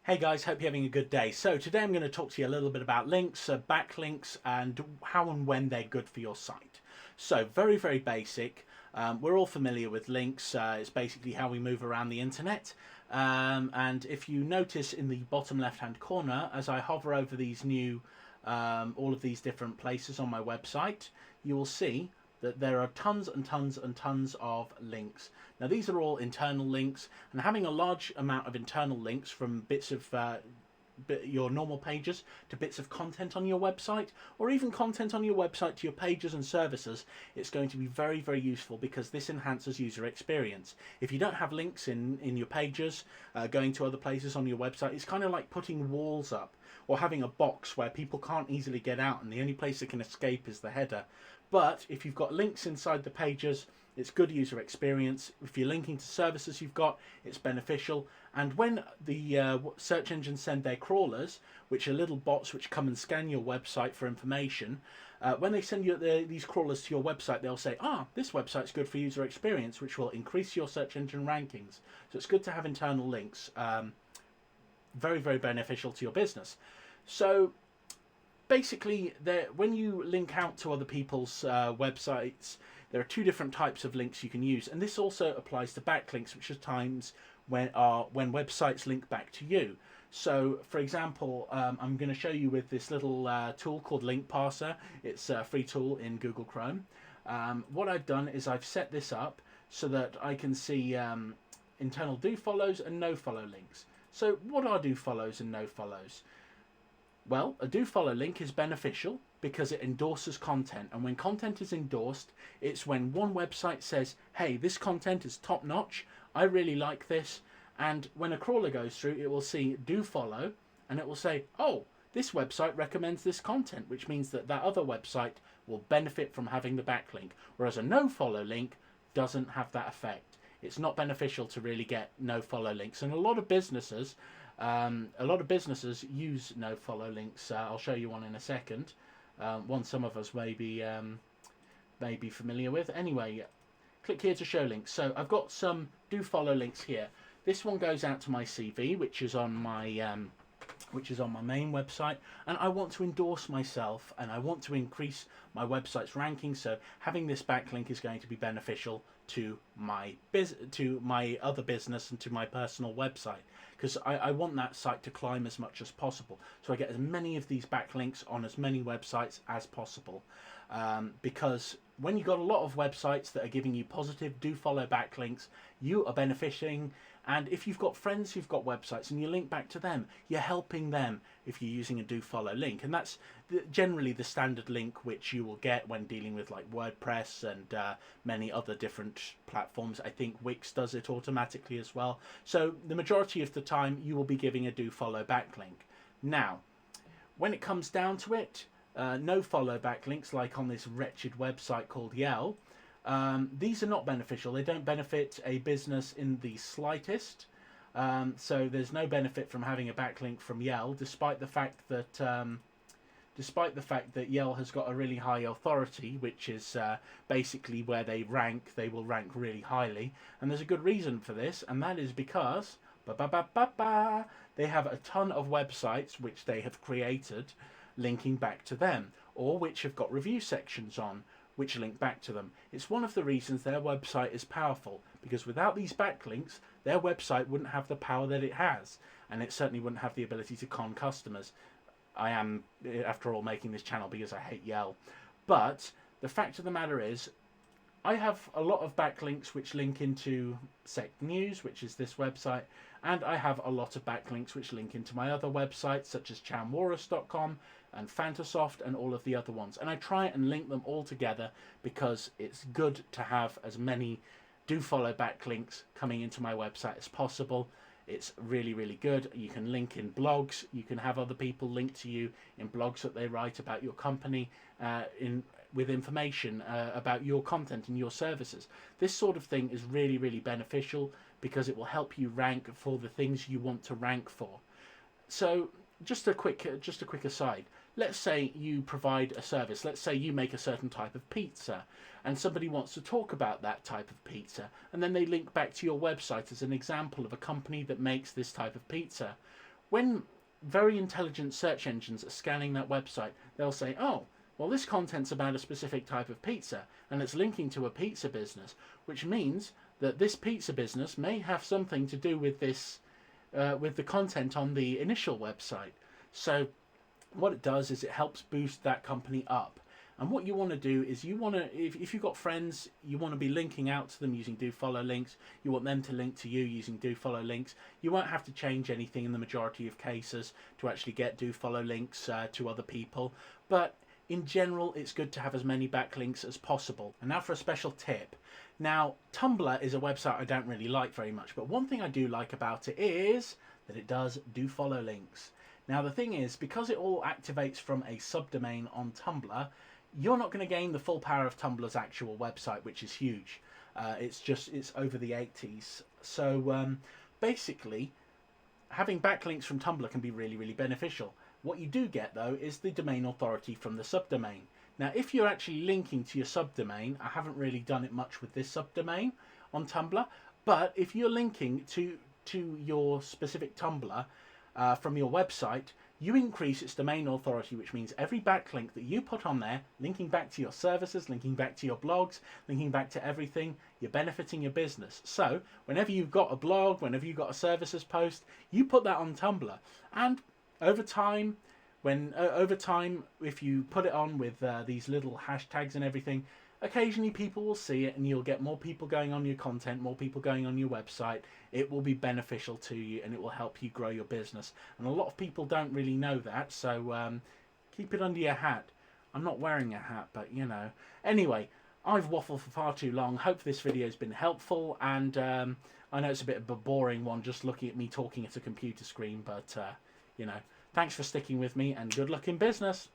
Hey guys, hope you're having a good day. So today I'm going to talk to you a little bit about links, backlinks, and how and when they're good for your site. So very basic. We're all familiar with links. It's basically how we move around the internet. And if you notice in the bottom left hand corner, as I hover over these new, all of these different places on my website, you will see that there are tons and tons and tons of links. Now these are all internal links, and having a large amount of internal links from bits of your normal pages to bits of content on your website, or even content on your website to your pages and services, it's going to be very useful because this enhances user experience. If you don't have links in your pages, going to other places on your website, it's kind of like putting walls up or having a box where people can't easily get out and the only place they can escape is the header. But if you've got links inside the pages, it's good user experience. If you're linking to services you've got, it's beneficial. And when the search engines send their crawlers, which are little bots which come and scan your website for information, when they send you these crawlers to your website, they'll say, this website's good for user experience, which will increase your search engine rankings. So it's good to have internal links. Very beneficial to your business. So basically, when you link out to other people's websites, there are two different types of links you can use, and this also applies to backlinks, which are times when websites link back to you. So, for example, I'm going to show you with this little tool called Link Parser. It's a free tool in Google Chrome. What I've done is I've set this up so that I can see internal do follows and no follow links. So, what are do follows and no follows? Well, a do follow link is beneficial because it endorses content, and when content is endorsed, it's when one website says, hey, this content is top notch, I really like this, and when a crawler goes through, it will see do follow, and it will say, oh, this website recommends this content, which means that that other website will benefit from having the backlink, whereas a no follow link doesn't have that effect. It's not beneficial to really get no follow links, and a lot of businesses use no follow links. I'll show you one in a second. One some of us may be familiar with. Anyway, click here to show links. So I've got some do follow links here. This one goes out to my CV, which is on my main website, and I want to endorse myself and I want to increase my website's ranking. So having this backlink is going to be beneficial to my other business and to my personal website, because I want that site to climb as much as possible. So I get as many of these backlinks on as many websites as possible, because when you've got a lot of websites that are giving you positive do follow backlinks, you are benefiting. And if you've got friends who've got websites and you link back to them, you're helping them if you're using a do follow link. And that's generally the standard link which you will get when dealing with like WordPress and many other different platforms. I think Wix does it automatically as well. So the majority of the time you will be giving a do follow backlink. Now, when it comes down to it, no follow backlinks, like on this wretched website called Yell, these are not beneficial. They don't benefit a business in the slightest. So there's no benefit from having a backlink from Yell, despite the fact that Yell has got a really high authority, which is basically where they rank. They will rank really highly, and there's a good reason for this, and that is because they have a ton of websites which they have created linking back to them, or which have got review sections on which link back to them. It's one of the reasons their website is powerful, because without these backlinks, their website wouldn't have the power that it has, and it certainly wouldn't have the ability to con customers. I am, after all, making this channel because I hate Yell. But the fact of the matter is, I have a lot of backlinks which link into Sec News, which is this website, and I have a lot of backlinks which link into my other websites, such as chamwarus.com and Fantasoft and all of the other ones. And I try and link them all together because it's good to have as many do follow backlinks coming into my website as possible. It's really good. You can link in blogs. You can have other people link to you in blogs that they write about your company, with information about your content and your services. This sort of thing is really beneficial because it will help you rank for the things you want to rank for. So just a quick aside. Let's say you provide a service. Let's say you make a certain type of pizza and somebody wants to talk about that type of pizza, and then they link back to your website as an example of a company that makes this type of pizza. when very intelligent search engines are scanning that website, they'll say, oh, well, this content's about a specific type of pizza, and it's linking to a pizza business, which means that this pizza business may have something to do with this, with the content on the initial website. So what it does is it helps boost that company up. And what you want to do is you want to, if you've got friends, you want to be linking out to them using do follow links. You want them to link to you using do follow links. You won't have to change anything in the majority of cases to actually get do follow links to other people. But in general, it's good to have as many backlinks as possible. And now for a special tip. Now, Tumblr is a website I don't really like very much, but one thing I do like about it is that it does do follow links. Now, the thing is, because it all activates from a subdomain on Tumblr, you're not going to gain the full power of Tumblr's actual website, which is huge. It's over the 80s. So basically, having backlinks from Tumblr can be really, really beneficial. What you do get, though, is the domain authority from the subdomain. Now, if you're actually linking to your subdomain, I haven't really done it much with this subdomain on Tumblr, but if you're linking to your specific Tumblr from your website, you increase its domain authority, which means every backlink that you put on there, linking back to your services, linking back to your blogs, linking back to everything, you're benefiting your business. So whenever you've got a blog, whenever you've got a services post, you put that on Tumblr. And over time, if you put it on with these little hashtags and everything, occasionally people will see it and you'll get more people going on your content, more people going on your website. It will be beneficial to you and it will help you grow your business. And a lot of people don't really know that, so keep it under your hat. I'm not wearing a hat, but you know. Anyway, I've waffled for far too long. Hope this video has been helpful, and I know it's a bit of a boring one just looking at me talking at a computer screen, but you know, thanks for sticking with me and good luck in business.